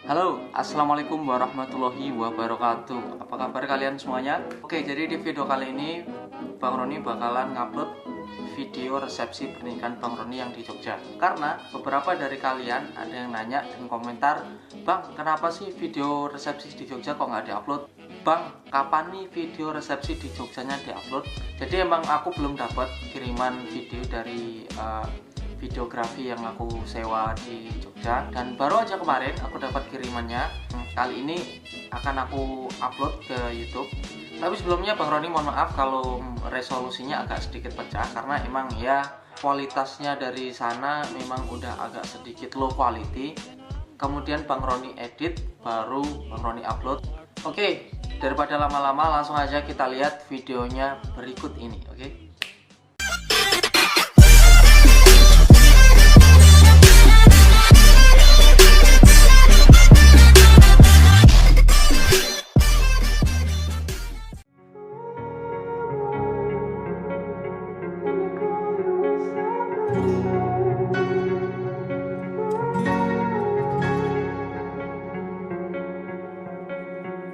Halo, Assalamualaikum warahmatullahi wabarakatuh. Apa kabar kalian semuanya? Oke, jadi di video kali ini Bang Rony bakalan ngupload video resepsi pernikahan Bang Rony yang di Jogja. Karena beberapa dari kalian ada yang nanya dan komentar, Bang, kenapa sih video resepsi di Jogja kok nggak diupload? Bang, kapan nih video resepsi di Jogjanya diupload? Jadi emang aku belum dapat kiriman video dari videografi yang aku sewa di Jogja, dan baru aja kemarin aku dapat kirimannya. Kali ini akan aku upload ke YouTube. Tapi sebelumnya Bang Rony mohon maaf kalau resolusinya agak sedikit pecah, karena emang ya kualitasnya dari sana memang udah agak sedikit low quality. Kemudian Bang Rony edit, baru Bang Rony upload. Oke, daripada lama-lama langsung aja kita lihat videonya berikut ini. Oke.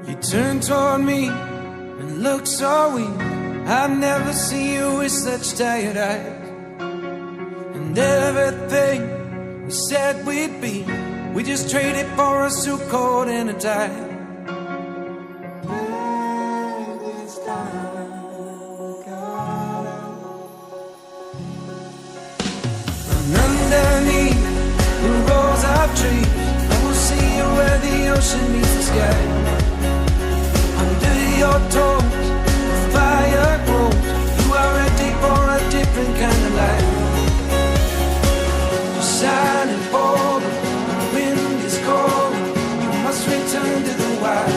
You turn toward me and look so weak. I've never seen you with such tired eyes. And everything we said we'd be, we just traded for a suit coat and a tie. And underneath the rows of trees, I will see you where the ocean meets the sky. Under your toes, the fire grows. You are ready for a different kind of life. You're shining bold, the wind is cold. You must return to the wild.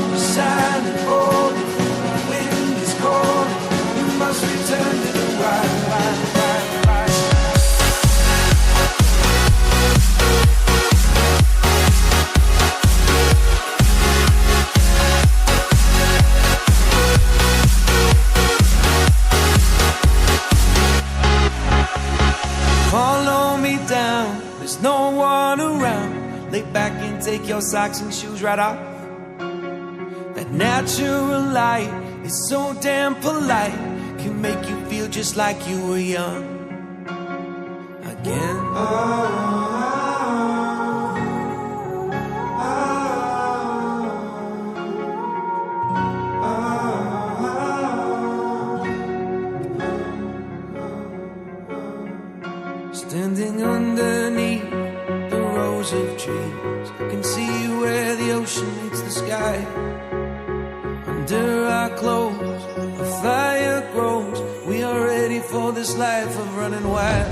You're shining bold, the wind is cold. You must return to the wild. Follow me down, there's no one around. Lay back and take your socks and shoes right off. That natural light is so damn polite, can make you feel just like you were young again. Standing underneath the rows of trees, I can see where the ocean meets the sky. Under our clothes, a fire grows. We are ready for this life of running wild.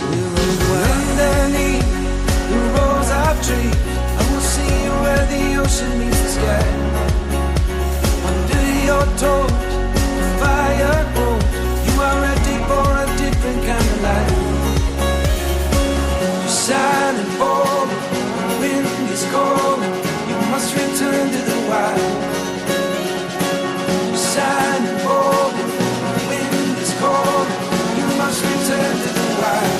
We're running wild. Underneath the rows of trees, I will see you where the ocean meets the sky. Under your toes, the fire grows. You are ready for a different kind of life. Shining bold, the wind is cold. You must return to the wild. Shining bold, the wind is cold. You must return to the wild.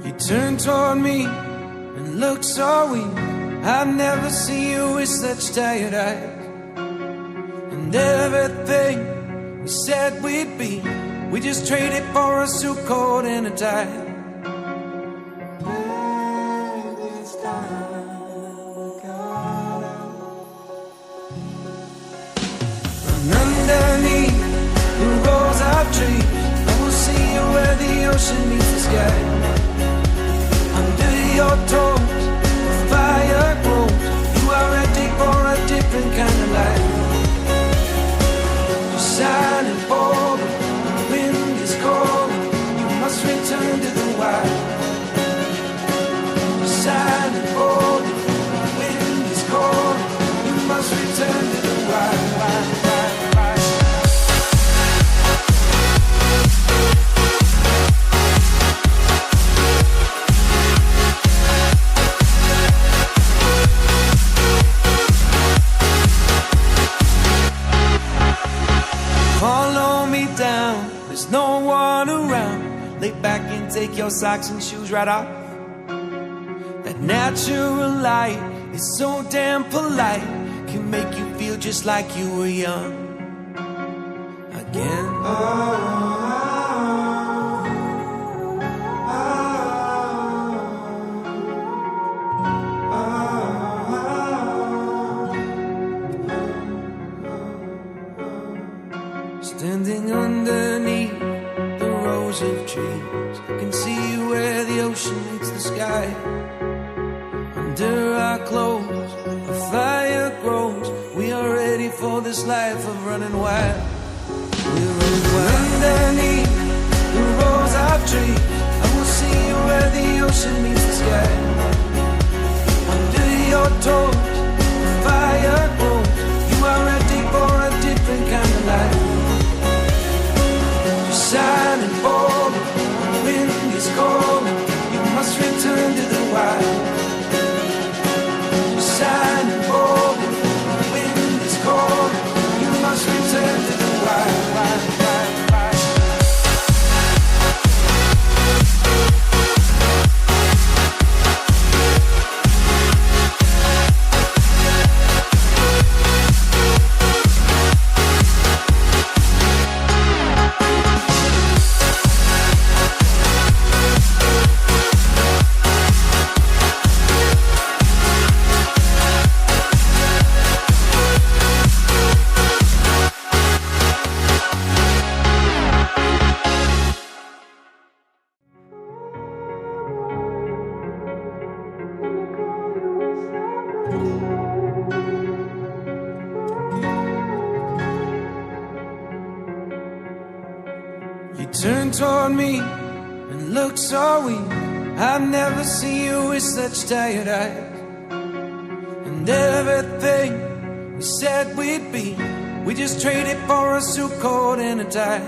You turn toward me and look so weak. I've never seen you with such tired eyes. And everything we said we'd be, we just traded for a suit coat and a tie. And underneath the rows of trees, I will see you where the ocean meets the sky. Under wild. Silent bold, wind is cold. You must return to the wild, wild, wild, wild. Follow me down, there's no one around. Lay back and take your socks and shoes right off. That natural light is so damn polite, can make you feel just like you were young again. Standing underneath the rows of trees, I can see where the ocean meets the sky. Under our clothes, a fire grows. We are ready for this life of running wild. We're running wild. Underneath the rows of trees, I will see where the ocean meets the sky. Under your toes, the fire grows. You are ready for a different kind of life. Silent bold, the wind is cold. You must return to the wild. Silent bold, the wind is cold. You must return to the wild, wild, wild, wild. You turn toward me and look so weak. I've never seen you with such tired eyes. And everything we said we'd be, we just traded for a suit coat and a tie.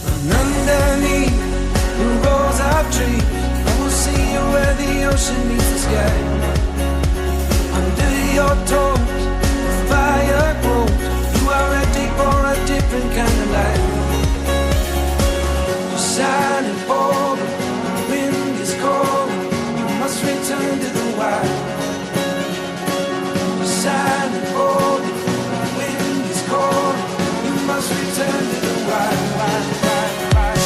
And underneath the rows of trees, I will see you where the ocean meets the sky. Under your toes, the fire grows. You are ready for a different kind of life. You're silent bold, the wind is cold. You must return to the wild. You're silent bold, the wind is cold. You must return to the wild, wild, wild, wild.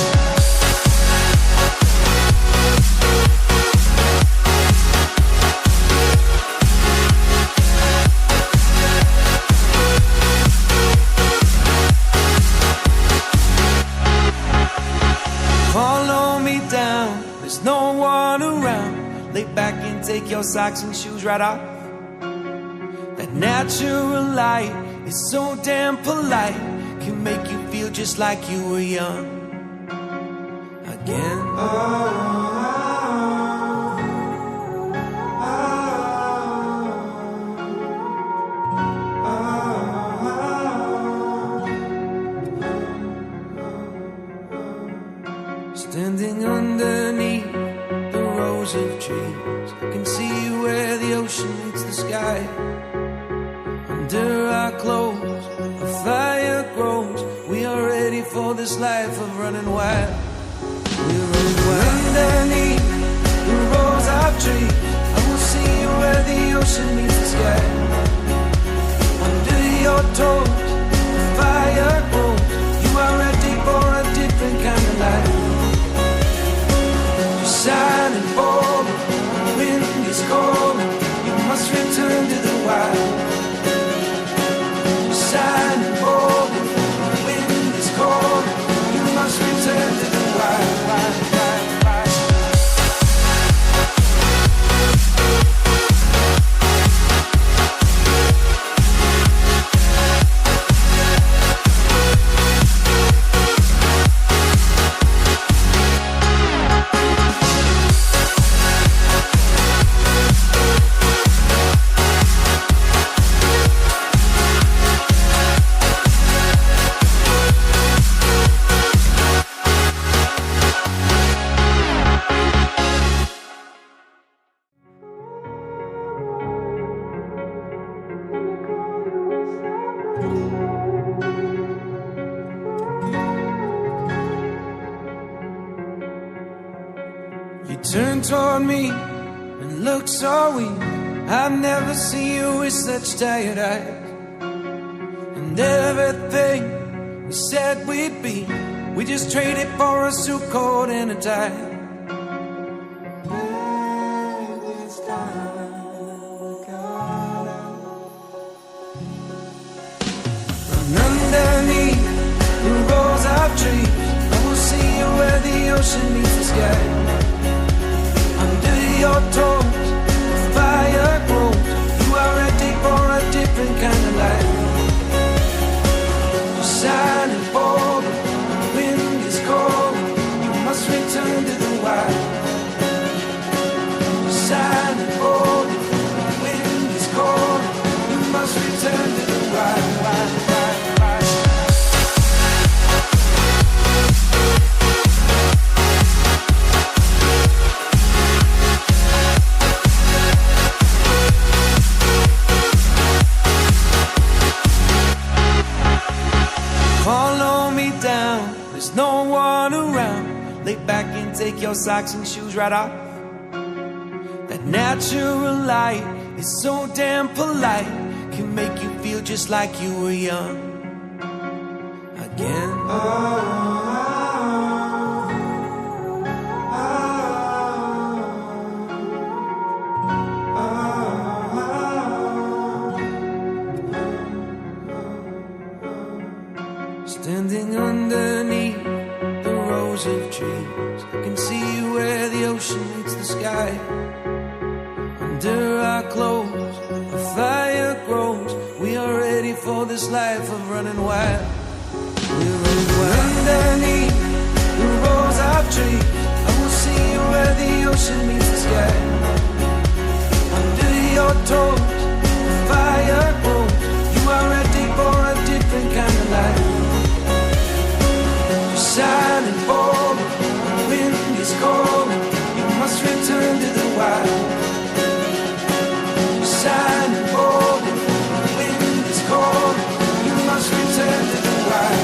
Follow me down, there's no one around. Lay back and take your socks and shoes right off. That natural light is so damn polite, can make you feel just like you were young again. Standing underneath the rows of trees, I can see where the ocean meets the sky. Under our clothes, a fire grows. We are ready for this life of running wild. We're running wild. Underneath the rows of trees, I will see where the ocean meets the sky. Under your toes, the fire grows. You are ready for a different kind of life. Silent bold, the wind is cold. You must return to the wild. Silent bold, the wind is cold. You must return to the wild, wild, wild, wild. turn toward me and look so weak. I've never seen you with such tired eyes. And everything we said we'd be, we just traded for a suit coat and a tie. Underneath the rows of trees, I will see you where the ocean meets the sky. Under your toes, the fire grows. You are ready for a different kind of life. You're shining bold, the wind is cold. You must return to the wild. You're shining bold, the wind is cold. You must return to the wild. Follow me down, there's no one around. Lay back and take your socks and shoes right off. That natural light is so damn polite, can make you feel just like you were young again. Standing underneath the rows of trees, I can see where the ocean meets the sky. Under our clothes, a fire grows. We are ready for this life of running wild. We're running wild. Underneath the rows of trees, I will see you where the ocean meets the sky. Under your toes, the fire grows. You are ready for a different kind of life. You're shining bold, the wind is cold. You must return to the wild. Shining bold, the wind is cold. You must return to the wild.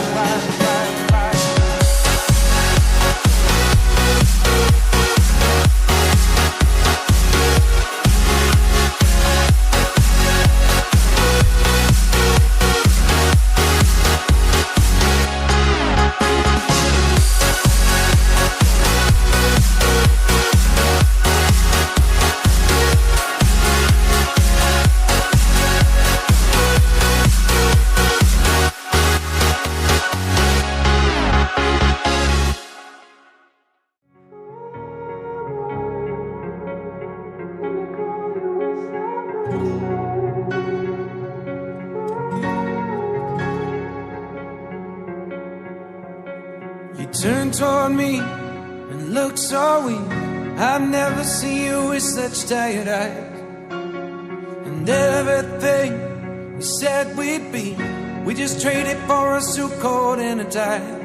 You turn toward me and look so weak. I've never seen you with such tired eyes. And everything we said we'd be, we just traded for a suit coat and a tie.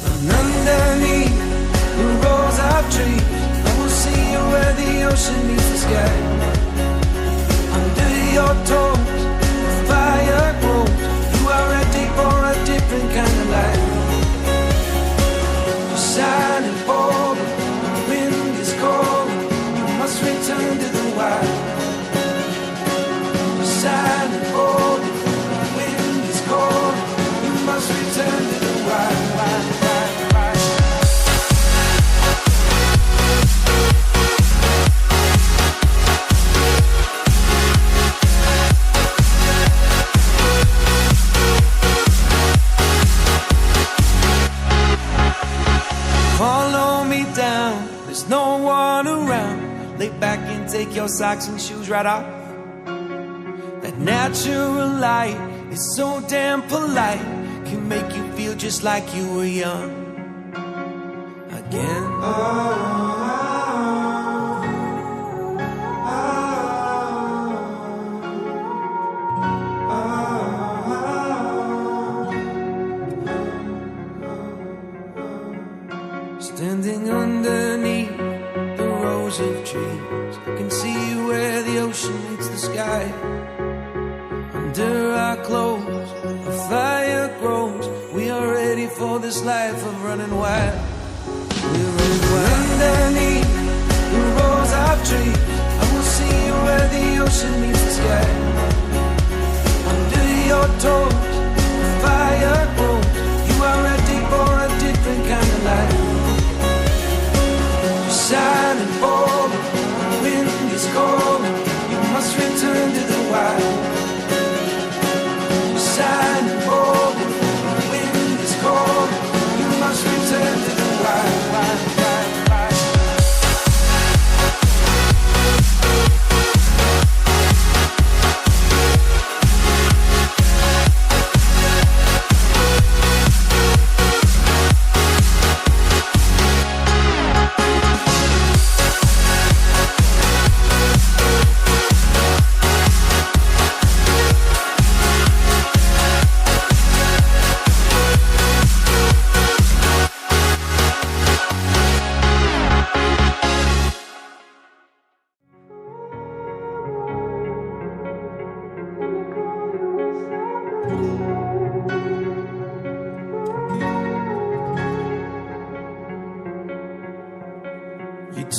And underneath the rows of trees, I will see you where the ocean meets the sky. Under your toes, the fire grows. You are ready for a different kind of life. You're shining bold, the wind is cold. You must return to the wild. You're shining bold, the wind is cold. You must return to the wild. Follow me down, there's no one around. Lay back and take your socks and shoes right off. That natural light is so damn polite, can make you feel just like you were young again. Standing underneath the rows of trees, I can see where the ocean meets the sky. Under our clothes, for this life of running wild. We're running wild. Underneath the rose of trees, I will see you where the ocean meets the sky. Under your toes, the fire grows. You are ready for a different kind of life. You're shining bold, the wind is cold. You must return to the wild. You're shining bold, the wind is cold. You must return to the wild, wild, wild, wild.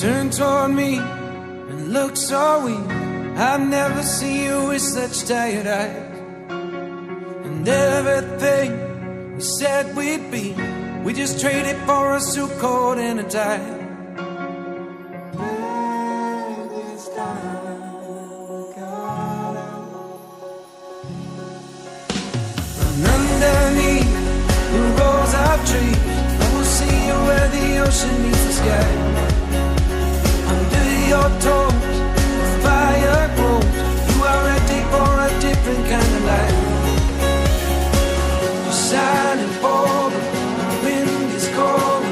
Turn toward me and look so weak. I've never seen you with such tired eyes. And everything we said we'd be, we just traded for a suit coat and a tie. And underneath the rows of trees, I will see you where the ocean meets the sky. Your toes, the fire grows. You are ready for a different kind of life. You're shining bold, the wind is cold.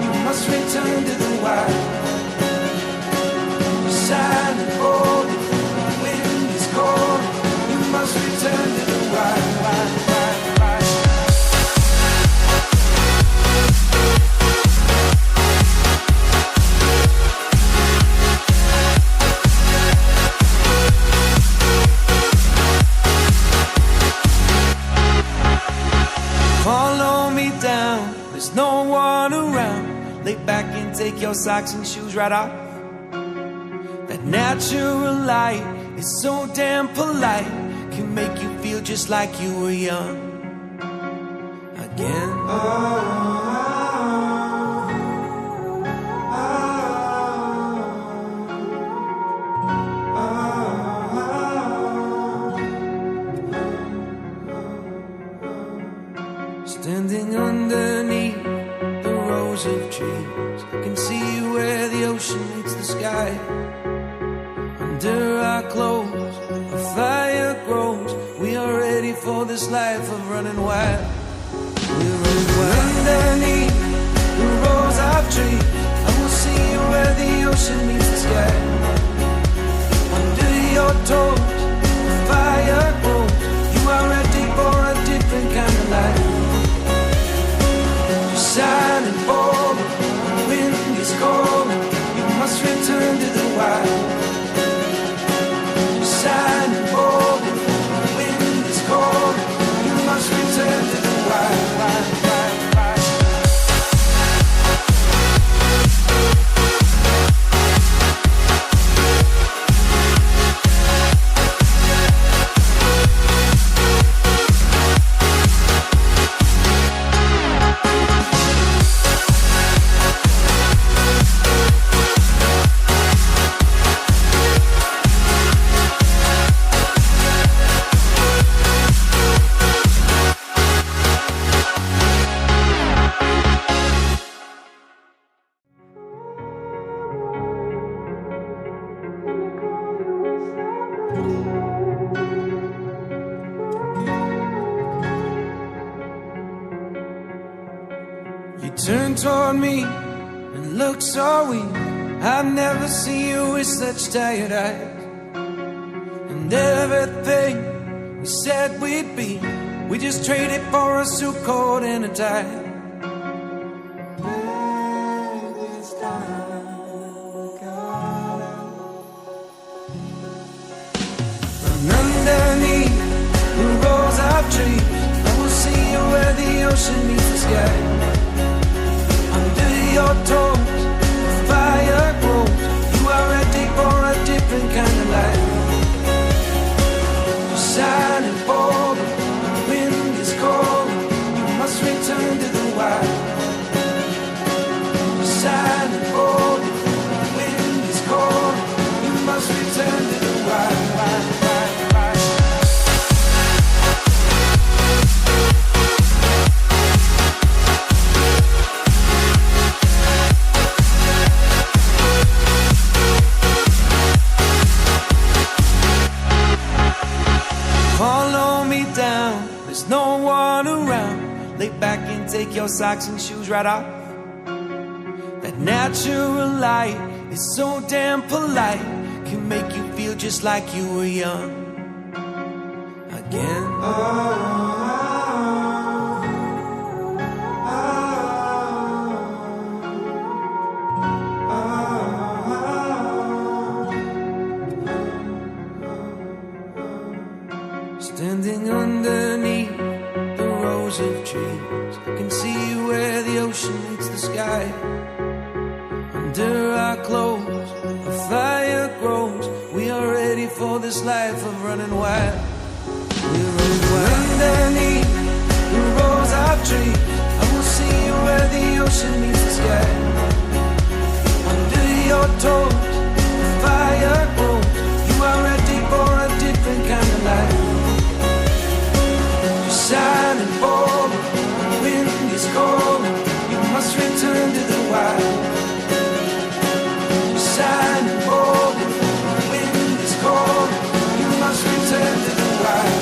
You must return to the wild. You're shining bold, the wind is cold. You must return to the wild, wild, wild, wild. Follow me down, there's no one around. Lay back and take your socks and shoes right off. That natural light is so damn polite, can make you feel just like you were young again. Standing underneath the rows of trees, I can see where the ocean meets the sky. Under our clothes, a fire grows. We are ready for this life of running wild. We're running wild. Underneath the rows of trees, I will see you where the ocean meets the sky. Under your toes, the fire grows. You are ready for a different kind of life. Shining bold, the wind is cold. You must return to the wild. Shining bold, the wind is cold. You must return to the wild, wild, wild, wild. Turn toward me and look so weak. I've never seen you with such tired eyes. And everything we said we'd be, we just traded for a suit coat and a tie. And underneath the rows of trees, I will see you where the ocean meets the sky. Under your toes, the fire grows. You are ready for a different kind of life. You're shining bold, the wind is cold. You must return to the wild. You're shining bold, the wind is cold. You must return to the wild. Follow me down, there's no one around. Lay back and take your socks and shoes right off. That natural light is so damn polite, can make you feel just like you were young again. Standing underneath the rows of trees, I can see where the ocean meets the sky. Under our clothes, a fire grows. We are ready for this life of running wild. We're running wild. Underneath the rows of trees, I will see where the ocean meets the sky. Under your toes, the fire grows. You are ready for a different kind of life. Shining bold, the wind is cold. You must return to the wild. Shining bold, the wind is cold. You must return to the wild.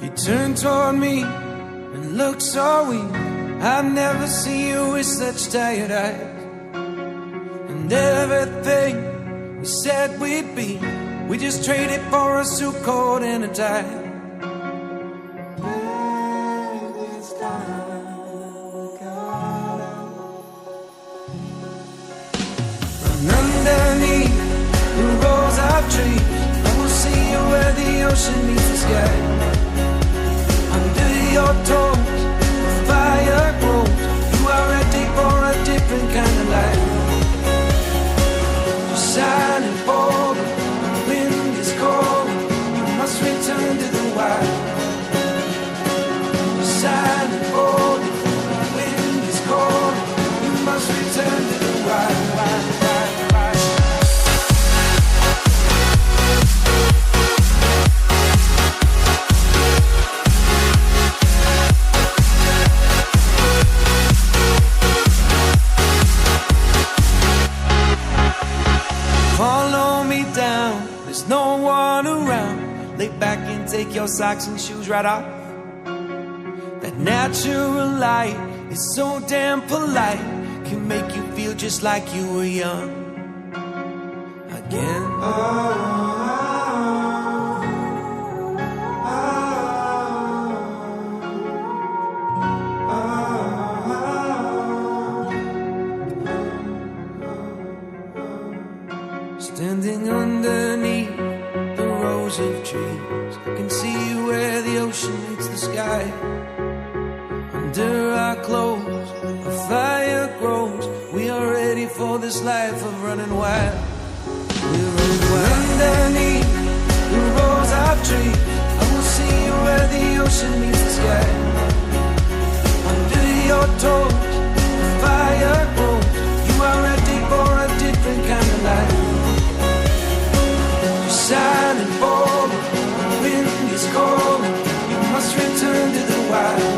You turned toward me and looked so weak. I've never seen you with such tired eyes. And everything we said we'd be, we just traded for a suit coat and a tie. Run underneath the rows of trees, I will see you where the ocean meets the sky. Under your toes, the fire grows. You are ready for a different kind of life. You're shining bold, the wind is cold. You must return to the wild. You're shining bold, the wind is cold. You must return to the wild. Follow me down, there's no one around. Lay back and take your socks and shoes right off. That natural light is so damn polite, can make you feel just like you were young again. Standing underneath the rows of trees, I can see where the ocean meets the sky. Under our clothes, a fire grows. We are ready for this life of running wild. We're running wild. Underneath the rows of trees, I will see where the ocean meets the sky. Under your toes, the fire grows. You are ready for a different kind of life. Shining bold, the wind is cold. You must return to the wild.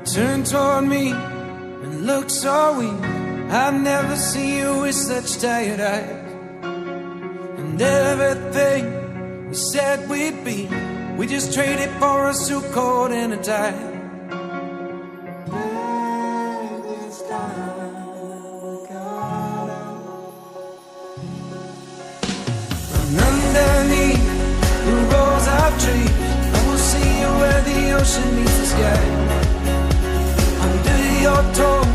Turn toward me and look so weak. I've never seen you with such tired eyes. And everything we said we'd be, we just traded for a suit coat and a tie. And underneath the rows of trees, I will see you where the ocean meets the sky. Under your toes,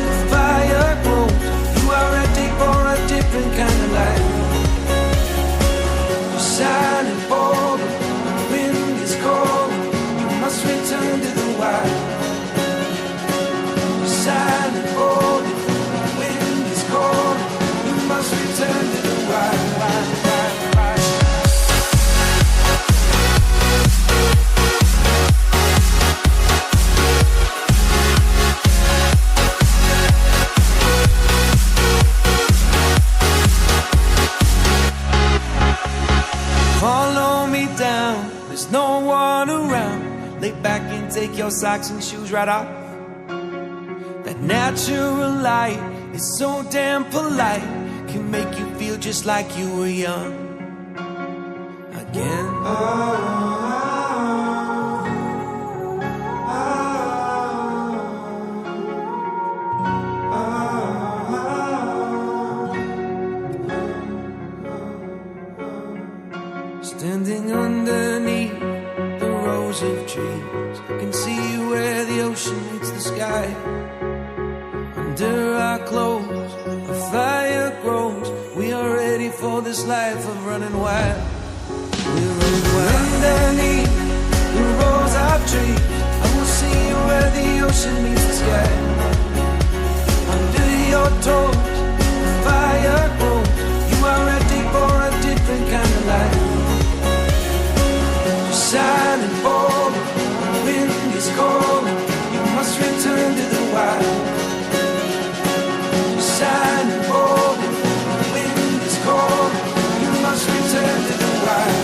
the fire grows. You are ready for a different kind of life. You're shining forward, the wind is cold. You must return to the wild. You're shining forward, the wind is cold. You must return to the wild. Follow me down, there's no one around. Lay back and take your socks and shoes right off. That natural light is so damn polite, can make you feel just like you were young again. Standing underneath the rows of trees, I can see where the ocean meets the sky. Under our clothes, a fire grows. We are ready for this life of running wild. We're running wild. Underneath the rows of trees, I will see you where the ocean meets the sky. Under your toes, the fire grows. You are ready for a different kind of life. Shining forward, the wind is cold. You must return to the wild. Shining forward, the wind is cold. You must return to the wild.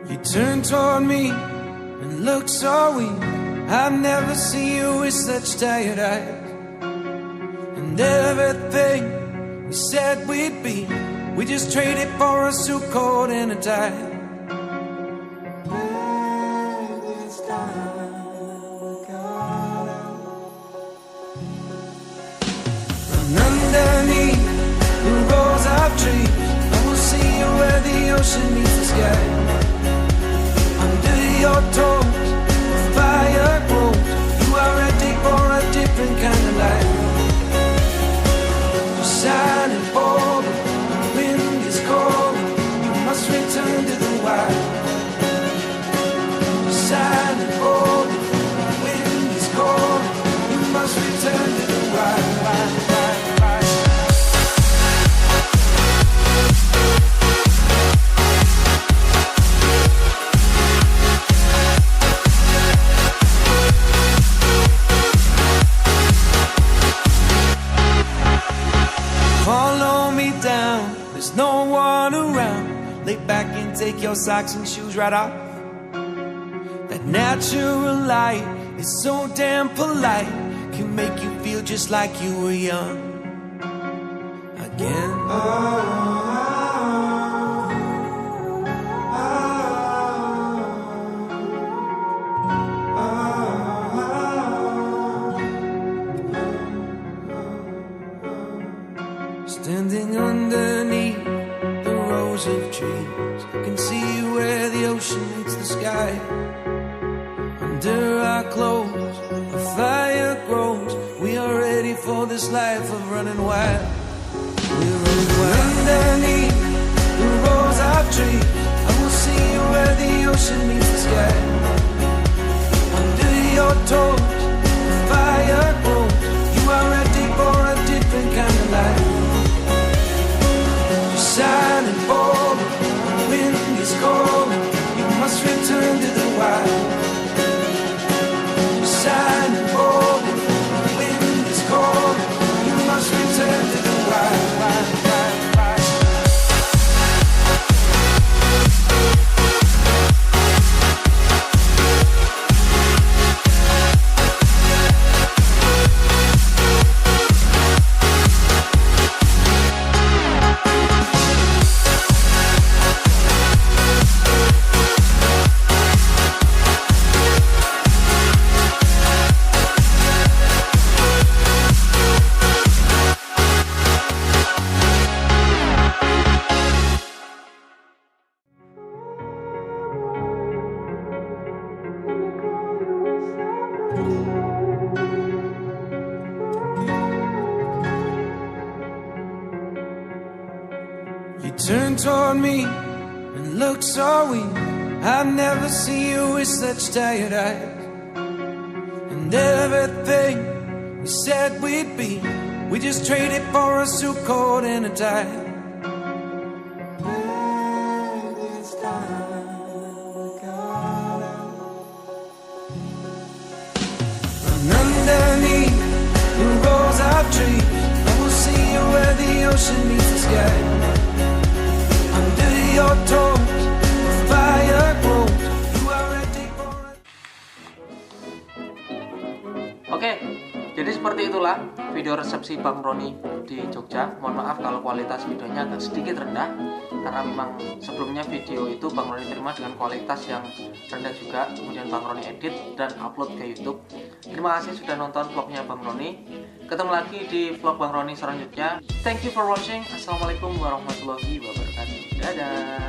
You turn toward me and look so weak. I've never seen you with such tired eyes. And everything we said we'd be, we just traded for a suit coat and a tie. And underneath the rows of trees, I will see you where the ocean meets the sky. Under your toes, the fire grows. You are ready for a different kind of life. You're shining forward, the wind is cold. You must return to the wild. You're shining forward, the wind is cold. You must return to the wild. Follow me down, there's no one around. Lay back and take your socks and shoes right off. That natural light is so damn polite, can make you feel just like you were young again. Standing underneath the rows of trees, I can see where the ocean meets the sky. And under our clothes, a fire grows. We are ready for this life of running wild. We're running wild. Underneath the rows of trees, I will see you where the ocean meets the sky. Under your toes, the fire grows. You are ready for a different kind of life. You're shining bold, the wind is cold. You must return to the wild. You're shining bold, the wind is cold. You must return to the wild, wild, wild, wild. You turn toward me and look so weak. I've never seen you with such tired eyes. And everything we said we'd be, we just traded for a suit coat and a tie. And underneath the rows of trees, I will see you where the ocean meets the sky. Under your toes, the fire grows. You are ready for it. Oke, jadi seperti itulah video resepsi Bang Rony di Jogja. Mohon maaf kalau kualitas videonya agak sedikit rendah, karena memang sebelumnya video itu Bang Rony terima dengan kualitas yang rendah juga. Kemudian Bang Rony edit dan upload ke YouTube. Terima kasih sudah nonton vlognya Bang Rony. Ketemu lagi di vlog Bang Rony selanjutnya. Thank you for watching. Assalamualaikum warahmatullahi wabarakatuh. Dadah.